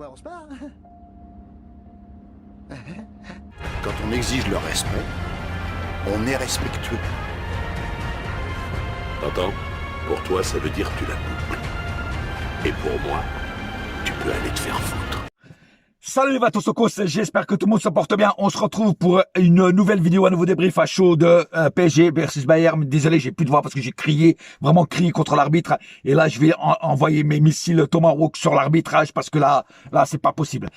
quoi, on se barre? Quand on exige le respect, on est respectueux. T'entends? Pour toi, ça veut dire que tu la boucles. Et pour moi, tu peux aller te faire foutre. Salut les Vatosokos, j'espère que tout le monde se porte bien. On se retrouve pour une nouvelle vidéo, un nouveau débrief à chaud de PSG versus Bayern. Désolé, j'ai plus de voix parce que j'ai vraiment crié contre l'arbitre. Et là, je vais envoyer mes missiles Tomahawk sur l'arbitrage parce que là, c'est pas possible.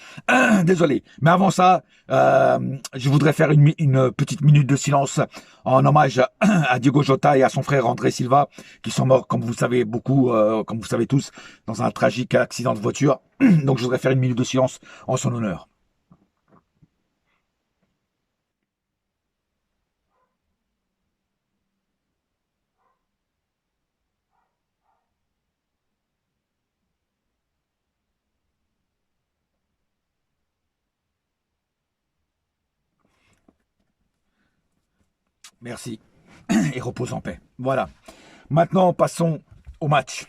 Désolé. Mais avant ça, je voudrais faire une petite minute de silence en hommage à Diogo Jota et à son frère André Silva, qui sont morts, comme vous le savez beaucoup, comme vous savez tous, dans un tragique accident de voiture. Donc je voudrais faire une minute de silence en son honneur. Merci. Et repose en paix. Voilà. Maintenant, passons au match.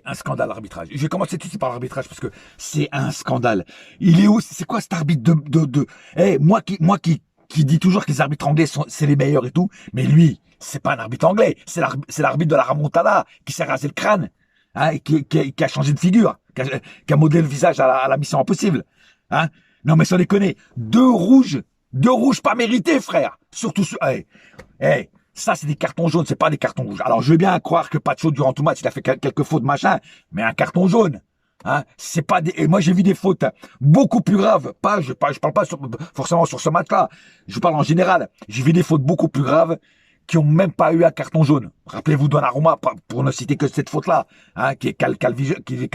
Un scandale arbitrage. Je vais commencer tout de suite par l'arbitrage parce que c'est un scandale. Il est où? C'est quoi cet arbitre moi qui dis toujours que les arbitres anglais c'est les meilleurs et tout, mais lui, c'est pas un arbitre anglais, c'est l'arbitre de la remontada qui s'est rasé le crâne, hein, et qui a changé de figure, qui a modelé le visage à la mission impossible. Hein. Non mais sans déconner, deux rouges pas mérités, frère. Surtout ça, c'est des cartons jaunes, c'est pas des cartons rouges. Alors, je veux bien croire que Pacho, durant tout le match, il a fait quelques fautes, machin, mais un carton jaune, hein, c'est pas des... Et moi, j'ai vu des fautes beaucoup plus graves. Je parle pas forcément sur ce match-là. Je parle en général. J'ai vu des fautes beaucoup plus graves qui ont même pas eu un carton jaune. Rappelez-vous Donnarumma, pour ne citer que cette faute-là, hein, qui a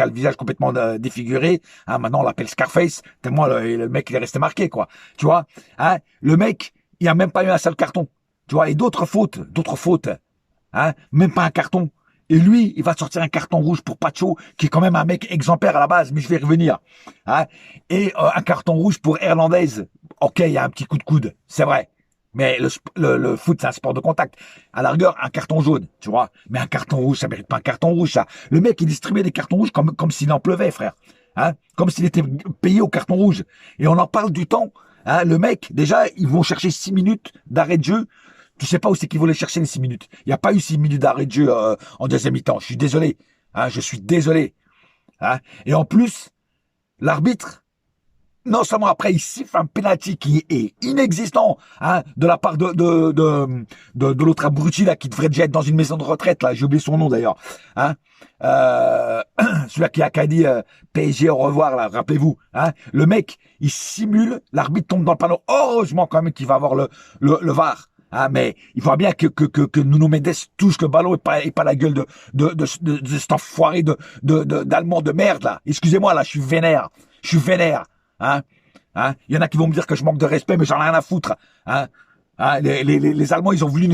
le visage complètement défiguré. Hein, maintenant, on l'appelle Scarface, tellement le mec, il est resté marqué, quoi. Tu vois, hein, le mec, il a même pas eu un seul carton. Tu vois, et d'autres fautes, hein, même pas un carton. Et lui, il va sortir un carton rouge pour Pacho, qui est quand même un mec exemplaire à la base, mais je vais y revenir. Hein. Et un carton rouge pour Hernandez. Ok, il y a un petit coup de coude, c'est vrai. Mais le foot, c'est un sport de contact. À la rigueur, un carton jaune, tu vois. Mais un carton rouge, ça mérite pas un carton rouge, ça. Le mec, il distribuait des cartons rouges comme s'il en pleuvait, frère. Hein, comme s'il était payé au carton rouge. Et on en parle du temps. Hein, le mec, déjà, ils vont chercher 6 minutes d'arrêt de jeu. Tu sais pas où c'est qu'ils voulaient chercher les 6 minutes. Il n'y a pas eu 6 minutes d'arrêt de jeu en deuxième mi-temps. Je suis désolé. Hein, je suis désolé. Hein. Et en plus, l'arbitre, non seulement après, il siffle un penalty qui est inexistant, hein, de la part de l'autre abruti là qui devrait déjà être dans une maison de retraite là. J'ai oublié son nom d'ailleurs. Hein. Celui-là qui a dit PSG au revoir là. Rappelez-vous. Hein. Le mec, il simule. L'arbitre tombe dans le panneau. Heureusement quand même qu'il va avoir le VAR. Ah, mais il faudra bien que Nuno Mendes touche le ballon et pas la gueule de cet enfoiré d'Allemand de merde, là. Excusez-moi, là, je suis vénère. Hein? Hein? Il y en a qui vont me dire que je manque de respect, mais j'en ai rien à foutre. Hein? Hein? Les Allemands, ils ont voulu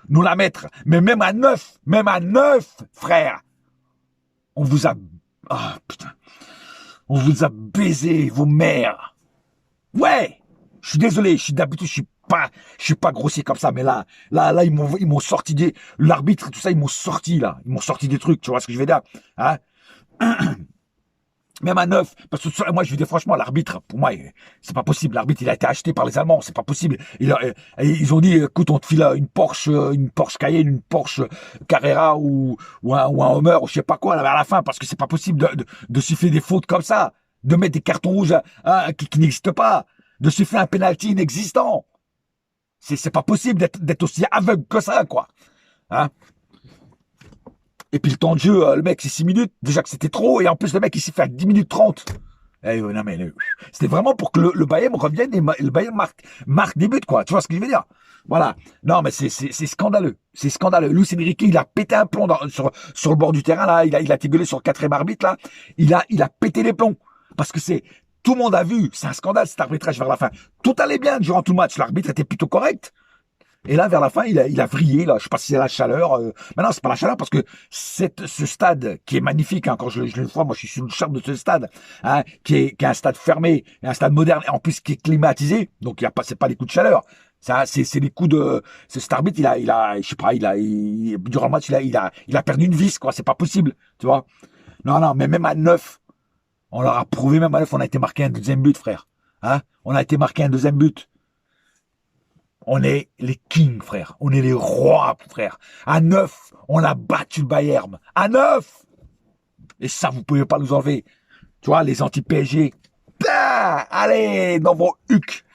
nous la mettre. Mais même à 9, frère. On vous a, putain. On vous a baisé, vos mères. Ouais. Je suis désolé, d'habitude, je suis pas grossier comme ça, mais là, ils m'ont sorti l'arbitre et tout ça, ils m'ont sorti des trucs, tu vois ce que je veux dire, hein? Même à 9, parce que moi, je veux dire, franchement, l'arbitre, pour moi, c'est pas possible. L'arbitre, il a été acheté par les Allemands, c'est pas possible. Ils ont dit, écoute, on te file une Porsche Cayenne, une Porsche Carrera ou un Hummer, ou je sais pas quoi, là, à la fin, parce que c'est pas possible de siffler des fautes comme ça, de mettre des cartons rouges qui n'existent pas, de siffler un penalty inexistant. C'est pas possible d'être aussi aveugle que ça, quoi. Hein? Et puis le temps de jeu, le mec, c'est 6 minutes. Déjà que c'était trop. Et en plus, le mec, il s'est fait 10 minutes 30. Non, mais c'était vraiment pour que le Bayern revienne et le Bayern marque des buts, quoi. Tu vois ce que je veux dire? Voilà. Non, mais c'est scandaleux. C'est scandaleux. Luis Enrique, il a pété un plomb sur le bord du terrain, là. Il a été gueulé sur le 4e arbitre, là. Il a pété les plombs. Parce que tout le monde a vu. C'est un scandale, cet arbitrage vers la fin. Tout allait bien durant tout le match. L'arbitre était plutôt correct. Et là, vers la fin, il a vrillé, là. Je sais pas si c'est la chaleur. Mais non, c'est pas la chaleur parce que ce stade qui est magnifique, hein, quand je le vois, moi, je suis sous le charme de ce stade, hein, qui est un stade fermé, un stade moderne, et en plus, qui est climatisé. Donc, c'est pas des coups de chaleur. Ça, c'est des coups de, cet arbitre, je sais pas, durant le match, il a perdu une vis, quoi. C'est pas possible, tu vois. Non, mais même à 9, On leur a prouvé, même à l'œuf, on a été marqué un deuxième but, frère. Hein? On a été marqué un deuxième but. On est les kings, frère. On est les rois, frère. À 9, on a battu le Bayern. À 9! Et ça, vous pouvez pas nous enlever. Tu vois, les anti-PSG. Allez, dans vos hucs.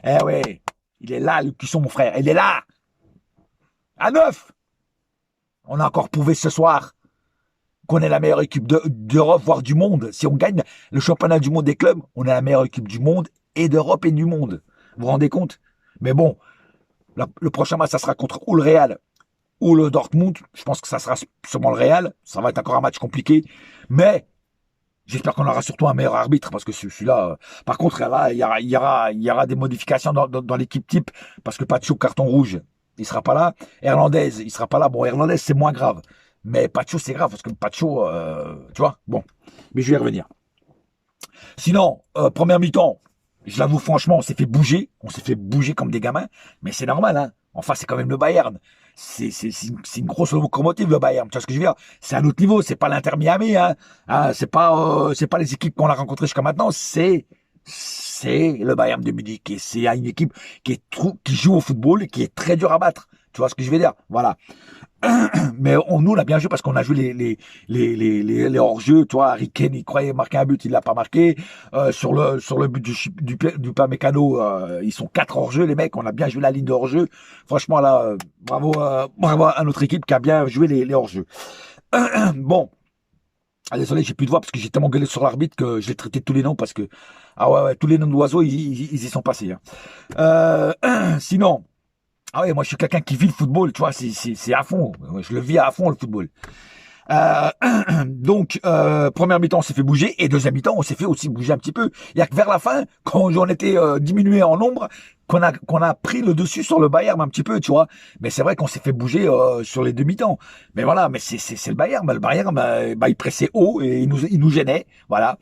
Eh ouais, il est là, Luc Cusson, mon frère. Il est là. À 9. On a encore prouvé ce soir qu'on est la meilleure équipe d'Europe, voire du monde. Si on gagne le championnat du monde des clubs, on est la meilleure équipe du monde et d'Europe et du monde. Vous vous rendez compte? Mais bon, le prochain match, ça sera contre ou le Real ou le Dortmund. Je pense que ça sera sûrement le Real. Ça va être encore un match compliqué. Mais j'espère qu'on aura surtout un meilleur arbitre parce que celui-là. Par contre, là, il y aura des modifications dans l'équipe type parce que Pacho, carton rouge, il sera pas là. Hernandez, il sera pas là. Bon, Hernandez, c'est moins grave. Mais Pacho, c'est grave parce que Pacho, tu vois, bon. Mais je vais y revenir. Sinon, première mi-temps, je l'avoue franchement, on s'est fait bouger. On s'est fait bouger comme des gamins. Mais c'est normal, hein. Enfin, c'est quand même le Bayern. C'est une grosse locomotive, le Bayern. Tu vois ce que je veux dire? C'est un autre niveau. C'est pas l'Inter Miami, hein. C'est pas les équipes qu'on a rencontrées jusqu'à maintenant. C'est le Bayern de Munich. Et c'est une équipe qui joue au football et qui est très dur à battre. Tu vois ce que je veux dire? Voilà. Mais nous, on a bien joué parce qu'on a joué les hors-jeux. Tu vois, Harry Kane, il croyait marquer un but, il l'a pas marqué. Sur le but du Pamecano, ils sont 4 hors-jeux, les mecs. On a bien joué la ligne de hors-jeu. Franchement, là, bravo à notre équipe qui a bien joué les hors-jeux. Bon. Ah, désolé, j'ai plus de voix parce que j'ai tellement gueulé sur l'arbitre que je l'ai traité de tous les noms parce que, ah ouais, tous les noms d'oiseaux, ils y sont passés. Hein. Sinon, ah ouais, moi je suis quelqu'un qui vit le football, tu vois, c'est à fond. Je le vis à fond le football. Donc, première mi-temps, on s'est fait bouger et deuxième mi-temps, on s'est fait aussi bouger un petit peu. Il y a que vers la fin, quand on était diminué en nombre, qu'on a pris le dessus sur le Bayern un petit peu, tu vois. Mais c'est vrai qu'on s'est fait bouger sur les deux mi-temps. Mais voilà, mais c'est le Bayern. Le Bayern, il pressait haut et il nous gênait, voilà.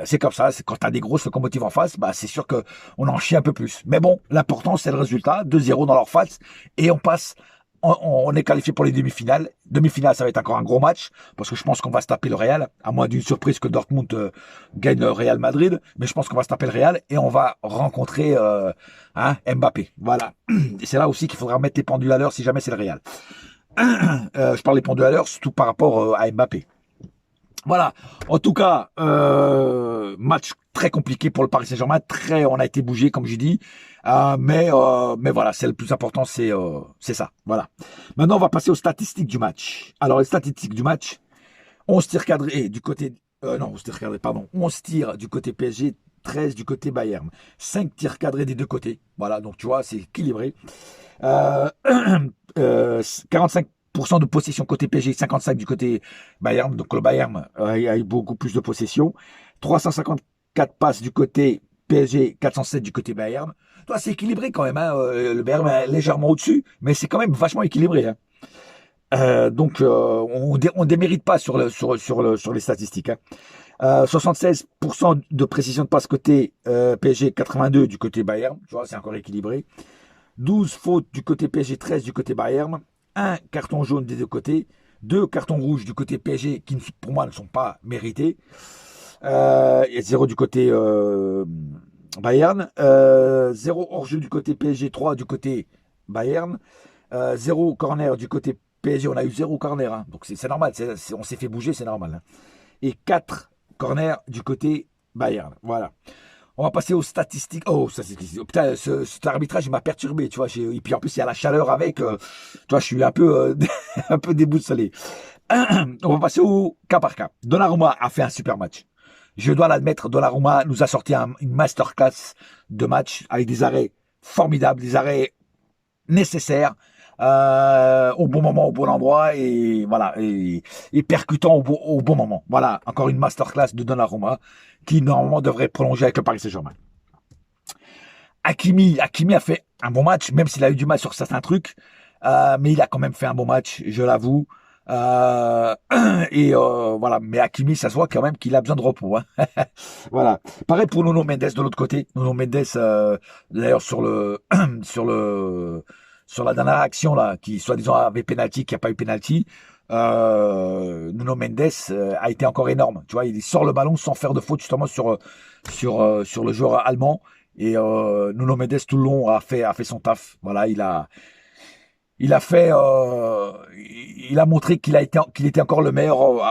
C'est comme ça. Quand t'as des grosses locomotives en face, c'est sûr que on en chie un peu plus. Mais bon, l'important c'est le résultat, 2-0 dans leur face et on passe. On est qualifié pour les demi-finales. Demi-finale, ça va être encore un gros match parce que je pense qu'on va se taper le Real, à moins d'une surprise que Dortmund gagne le Real Madrid. Mais je pense qu'on va se taper le Real et on va rencontrer Mbappé. Voilà. Et c'est là aussi qu'il faudra mettre les pendules à l'heure si jamais c'est le Real. Je parle des pendules à l'heure surtout par rapport à Mbappé. Voilà. En tout cas, match très compliqué pour le Paris Saint-Germain. On a été bougé, comme je dis. Mais voilà, c'est le plus important, c'est ça. Voilà. Maintenant, on va passer aux statistiques du match. Alors, les statistiques du match, 11 tirs cadrés du côté... 11 tirs cadrés, pardon. 11 tirs du côté PSG, 13 du côté Bayern. 5 tirs cadrés des deux côtés. Voilà, donc tu vois, c'est équilibré. 45% de possession côté PSG, 55 du côté Bayern. Donc le Bayern a eu beaucoup plus de possession. 354 passes du côté PSG, 407 du côté Bayern. Toi, c'est équilibré quand même. Hein. Le Bayern est légèrement au-dessus, mais c'est quand même vachement équilibré. Hein. Donc on démérite pas sur les statistiques. Hein. 76% de précision de passe côté PSG, 82 du côté Bayern. Tu vois, c'est encore équilibré. 12 fautes du côté PSG, 13 du côté Bayern. 1 carton jaune des deux côtés. 2 cartons rouges du côté PSG qui, pour moi, ne sont pas mérités. Et 0 du côté Bayern. 0 hors-jeu du côté PSG, 3 du côté Bayern. 0 corner du côté PSG. On a eu 0 corner. Hein. Donc c'est normal. On s'est fait bouger, c'est normal. Hein. Et 4 corners du côté Bayern. Voilà. On va passer aux statistiques. Oh, putain, cet arbitrage m'a perturbé, tu vois. Et puis en plus, il y a la chaleur avec. Tu vois, je suis un peu déboussolé. On va passer au cas par cas. Donnarumma a fait un super match. Je dois l'admettre, Donnarumma nous a sorti une masterclass de match avec des arrêts formidables, des arrêts nécessaires. Au bon moment, au bon endroit et voilà et percutant au bon moment. Voilà, encore une masterclass de Donnarumma qui normalement devrait prolonger avec le Paris Saint-Germain. Hakimi a fait un bon match, même s'il a eu du mal sur certains trucs, mais il a quand même fait un bon match, je l'avoue. Voilà, mais Hakimi, ça se voit quand même qu'il a besoin de repos. Hein. Voilà. Pareil pour Nuno Mendes de l'autre côté. Nuno Mendes, d'ailleurs sur la dernière action là, qui soi-disant avait penalty, qui n'a pas eu penalty, Nuno Nuno Mendes a été encore énorme. Tu vois, il sort le ballon sans faire de faute justement sur le joueur allemand. Et Nuno Mendes tout le long a fait son taf. Voilà, il a montré qu'il était encore le meilleur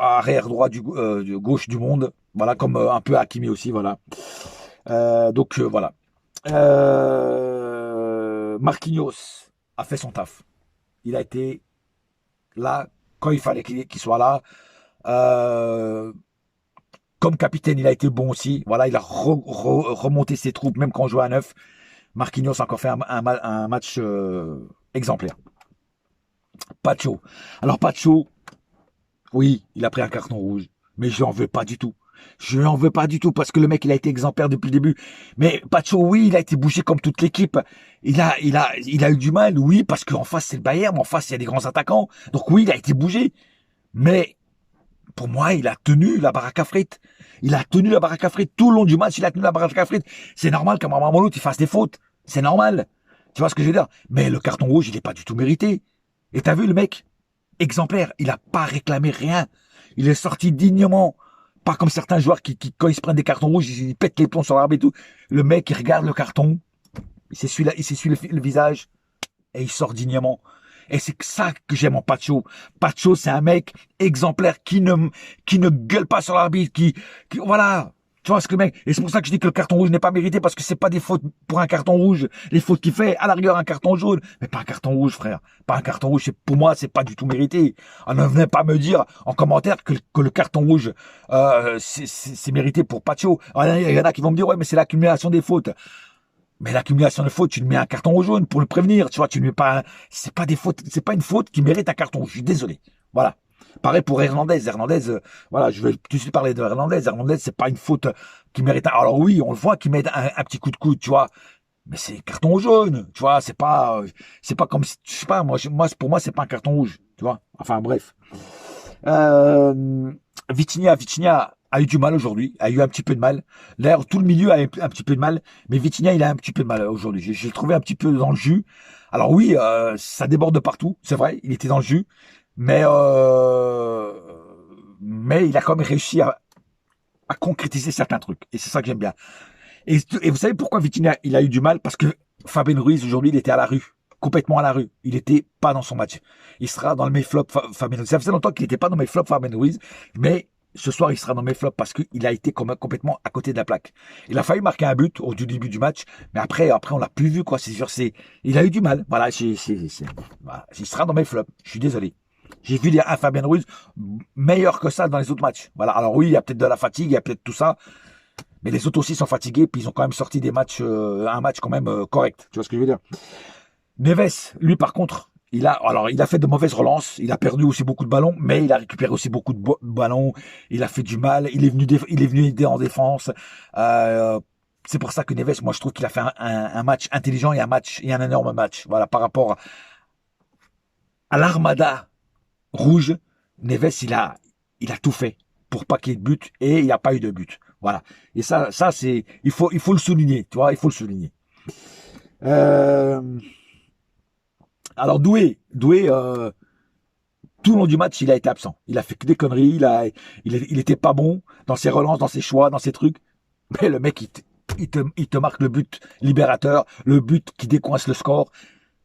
arrière droit du gauche du monde. Voilà, comme un peu Hakimi aussi. Voilà. Donc voilà. Marquinhos a fait son taf. Il a été là quand il fallait qu'il soit là. Comme capitaine, il a été bon aussi. Voilà, il a remonté ses troupes, même quand on jouait à 9. Marquinhos a encore fait un match exemplaire. Pacho. Alors Pacho, oui, il a pris un carton rouge, mais je n'en veux pas du tout. Je n'en veux pas du tout parce que le mec, il a été exemplaire depuis le début. Mais Pacho, oui, il a été bougé comme toute l'équipe. Il a eu du mal, oui, parce qu'en face, c'est le Bayern, mais en face, il y a des grands attaquants. Donc oui, il a été bougé. Mais pour moi, il a tenu la baraque à frites. Il a tenu la baraque à frites tout le long du match. Il a tenu la baraque à frites. C'est normal qu'un moment ou l'autre, il fasse des fautes. C'est normal. Tu vois ce que je veux dire? Mais le carton rouge, il n'est pas du tout mérité. Et t'as vu le mec? Exemplaire. Il n'a pas réclamé rien. Il est sorti dignement. Pas comme certains joueurs qui quand ils se prennent des cartons rouges, ils pètent les plombs sur l'arbitre et tout. Le mec, il regarde le carton. Il s'essuie le visage. Et il sort dignement. Et c'est ça que j'aime en Pacho. Pacho, c'est un mec exemplaire qui ne gueule pas sur l'arbitre, voilà. Tu vois ce que le mec, et c'est pour ça que je dis que le carton rouge n'est pas mérité parce que c'est pas des fautes pour un carton rouge. Les fautes qu'il fait, à la rigueur, un carton jaune. Mais pas un carton rouge, frère. Pas un carton rouge. Pour moi, c'est pas du tout mérité. On ne venait pas me dire en commentaire que le carton rouge, c'est mérité pour Pacho. Il y en a qui vont me dire, ouais, mais c'est l'accumulation des fautes. Mais l'accumulation de fautes, tu lui mets un carton jaune pour le prévenir, tu vois, tu lui mets pas c'est pas des fautes, c'est pas une faute qui mérite un carton. Je suis désolé. Voilà. Pareil pour Hernandez. Voilà, je vais tout de suite parler de Hernandez. Hernandez, c'est pas une faute qui mérite alors oui, on le voit qu'il met un petit coup de coude, tu vois. Mais c'est carton jaune, tu vois, c'est pas comme si, je sais pas, pour moi, c'est pas un carton rouge, tu vois. Enfin, bref. Vitinha a eu du mal aujourd'hui, a eu un petit peu de mal. D'ailleurs, tout le milieu a eu un petit peu de mal, mais Vitinha, il a un petit peu de mal aujourd'hui. J'ai trouvé un petit peu dans le jus. Alors oui, ça déborde de partout, c'est vrai, il était dans le jus, mais il a quand même réussi à concrétiser certains trucs, et c'est ça que j'aime bien. Et vous savez pourquoi Vitinha, il a eu du mal? Parce que Fabien Ruiz, aujourd'hui, il était à la rue. Complètement à la rue. Il n'était pas dans son match. Il sera dans le Mayflop Fabien Ruiz. Ça faisait longtemps qu'il n'était pas dans le Mayflop Fabien Ruiz, mais ce soir, il sera dans le Mayflop parce qu'il a été complètement à côté de la plaque. Il a failli marquer un but au début du match, mais après on l'a plus vu, quoi. C'est sûr, il a eu du mal. Voilà, voilà. Il sera dans le Mayflop. Je suis désolé. J'ai vu un Fabien Ruiz meilleur que ça dans les autres matchs. Voilà. Alors oui, il y a peut-être de la fatigue, il y a peut-être tout ça. Mais les autres aussi sont fatigués, puis ils ont quand même sorti des matchs, un match quand même correct. Tu vois ce que je veux dire? Neves, lui par contre, il a fait de mauvaises relances, il a perdu aussi beaucoup de ballons, mais il a récupéré aussi beaucoup de ballons, il a fait du mal, il est venu aider en défense. C'est pour ça que Neves, moi je trouve qu'il a fait un match intelligent et un énorme match. Voilà, par rapport à l'armada rouge, Neves, il a tout fait pour pas qu'il y ait de but et il n'y a pas eu de but. Voilà. Et ça c'est, il faut le souligner, tu vois, il faut le souligner. Alors Doué, tout le long du match, il a été absent. Il a fait que des conneries, il était pas bon dans ses relances, dans ses choix, dans ses trucs. Mais le mec, il te marque le but libérateur, le but qui décoince le score.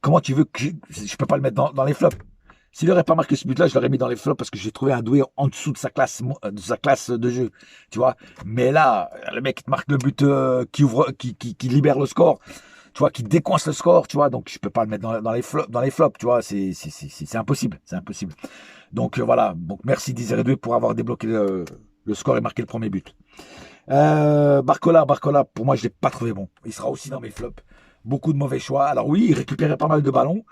Comment tu veux que je peux pas le mettre dans les flops? S'il n'aurait pas marqué ce but-là, je l'aurais mis dans les flops parce que j'ai trouvé un Doué en dessous de sa classe de jeu, tu vois. Mais là, le mec, il te marque le but qui libère le score, tu vois, qui décoince le score, tu vois. Donc, je peux pas le mettre dans les flops, tu vois. C'est impossible, c'est impossible. Donc, voilà. Donc, merci Désiré Doué pour avoir débloqué le score et marqué le premier but. Barcola, pour moi, je l'ai pas trouvé bon. Il sera aussi dans mes flops. Beaucoup de mauvais choix. Alors oui, il récupérait pas mal de ballons.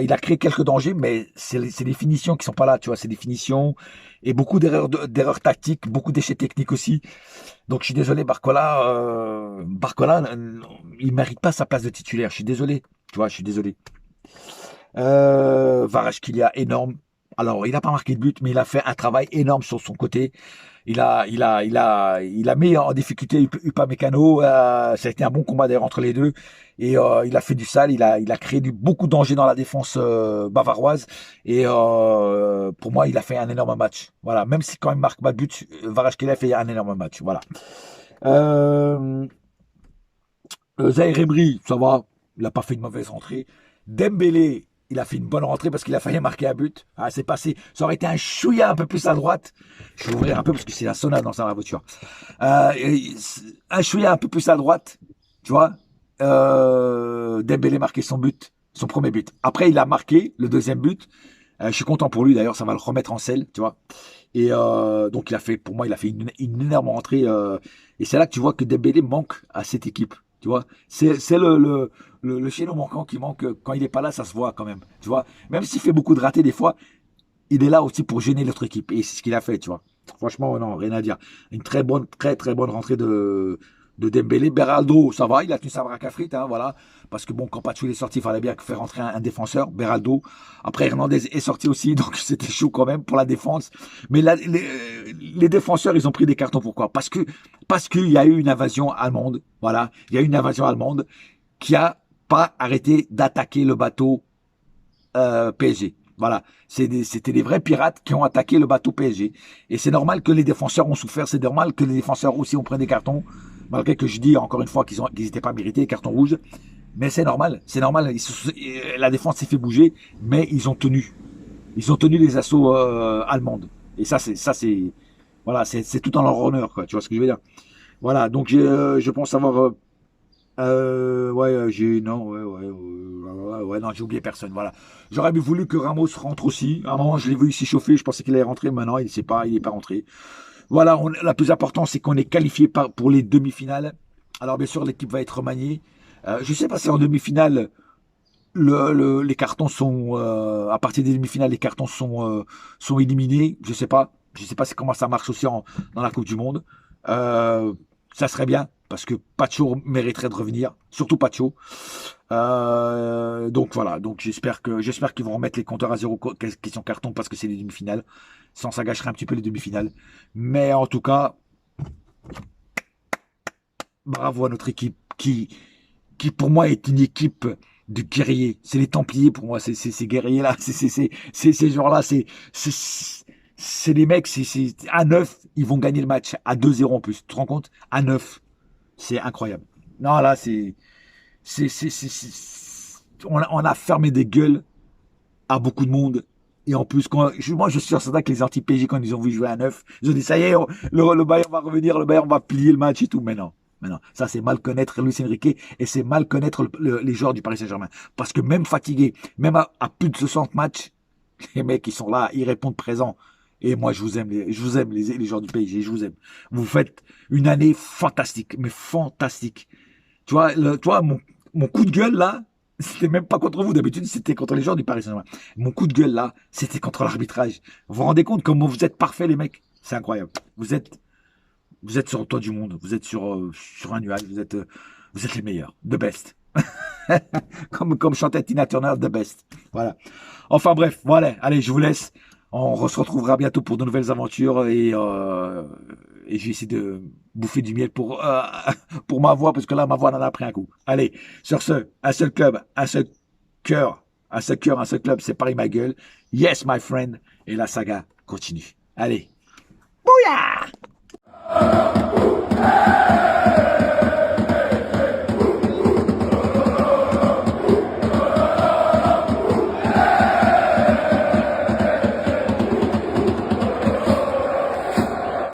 Il a créé quelques dangers, mais c'est les finitions qui sont pas là, tu vois, c'est des finitions et beaucoup d'erreurs tactiques, beaucoup d'échecs techniques aussi. Donc je suis désolé, Barcola, il mérite pas sa place de titulaire. Je suis désolé, tu vois, je suis désolé. Kvaratskhelia, énorme, Alors, il n'a pas marqué de but, mais il a fait un travail énorme sur son côté. Il a mis en difficulté Upamecano. Ça a été un bon combat d'ailleurs entre les deux. Et il a fait du sale. Il a créé beaucoup de danger dans la défense bavaroise. Et pour moi, il a fait un énorme match. Voilà. Même si quand il marque pas de but, Kvaratskhelia fait un énorme match. Voilà. Zaïre Emery, ça va. Il n'a pas fait une mauvaise rentrée. Dembélé, il a fait une bonne rentrée parce qu'il a failli marquer un but. Ah, c'est passé. Ça aurait été un chouïa un peu plus à droite. Je vais ouvrir un peu parce que c'est la sauna dans sa voiture. Un chouïa un peu plus à droite. Tu vois. Dembélé marqué son but. Son premier but. Après, il a marqué le deuxième but. Je suis content pour lui d'ailleurs. Ça va le remettre en selle. Tu vois. Et donc, pour moi, il a fait une énorme rentrée. Et c'est là que tu vois que Dembélé manque à cette équipe. Tu vois, c'est le chaînon manquant qui manque. Quand il est pas là, ça se voit quand même. Tu vois, même s'il fait beaucoup de ratés des fois, il est là aussi pour gêner l'autre équipe. Et c'est ce qu'il a fait, tu vois. Franchement, non, rien à dire. Une très bonne rentrée de Dembélé. Beraldo, ça va, il a tenu sa braque à frites, hein, voilà. Parce que bon, quand Pacho est sorti, il fallait bien faire rentrer un défenseur, Beraldo. Après, Hernandez est sorti aussi, donc c'était chaud quand même pour la défense. Mais là, les défenseurs, ils ont pris des cartons. Pourquoi? Parce qu'il y a eu une invasion allemande, voilà. Il y a eu une invasion allemande qui a pas arrêté d'attaquer le bateau PSG. Voilà, c'était des vrais pirates qui ont attaqué le bateau PSG. Et c'est normal que les défenseurs ont souffert, c'est normal que les défenseurs aussi ont pris des cartons. Malgré que je dis encore une fois qu'ils n'étaient pas mérités, les cartons rouges. Mais c'est normal, la défense s'est fait bouger, mais ils ont tenu. Ils ont tenu les assauts allemandes. Et voilà, c'est tout en leur honneur, quoi. Tu vois ce que je veux dire? Voilà, donc je pense avoir... non, j'ai oublié personne, voilà. J'aurais voulu que Ramos rentre aussi. À un moment, je l'ai vu s'échauffer, je pensais qu'il allait rentrer, mais non, il n'est pas rentré. Voilà, la plus important, c'est qu'on est qualifié pour les demi-finales. Alors, bien sûr, l'équipe va être remaniée. Je sais pas si en demi-finale, les cartons sont... à partir des demi-finales, les cartons sont éliminés. Je sais pas. Je sais pas comment ça marche aussi dans la Coupe du Monde. Ça serait bien, parce que Pacho mériterait de revenir. Surtout Pacho. Donc voilà, donc j'espère qu'ils vont remettre les compteurs à zéro question carton parce que c'est les demi-finales. Sans ça gâcherait un petit peu les demi-finales. Mais en tout cas, bravo à notre équipe qui pour moi est une équipe de guerriers. C'est les Templiers pour moi, ces guerriers-là, ces gens-là, c'est les mecs, à 9, ils vont gagner le match à 2-0 en plus. Tu te rends compte? À 9. C'est incroyable. Non, là, on a fermé des gueules à beaucoup de monde. Et en plus, moi, je suis certain que les anti-PG, quand ils ont vu jouer à 9, ils ont dit, ça y est, le Bayern va revenir, le Bayern va plier le match et tout. Mais non. Ça, c'est mal connaître Luis Enrique et c'est mal connaître les joueurs du Paris Saint-Germain. Parce que même fatigués, même à plus de 60 matchs, les mecs, ils sont là, ils répondent présents. Et moi, je vous aime les joueurs du PSG, je vous aime. Vous faites une année fantastique, mais fantastique. Tu vois, mon coup de gueule, là, c'était même pas contre vous. D'habitude, c'était contre les joueurs du Paris Saint-Germain. Mon coup de gueule, là, c'était contre l'arbitrage. Vous vous rendez compte comment vous êtes parfaits, les mecs? C'est incroyable. Vous êtes sur le toit du monde. Vous êtes sur un nuage. Vous êtes les meilleurs. The best. comme chantait Tina Turner, the best. Voilà. Enfin bref, voilà. Allez, je vous laisse. On se retrouvera bientôt pour de nouvelles aventures et je vais essayer de bouffer du miel pour ma voix parce que là ma voix en a pris un coup. Allez, sur ce, un seul club, un seul cœur, un seul club, c'est Paris ma gueule. Yes my friend, et la saga continue. Allez, bouya!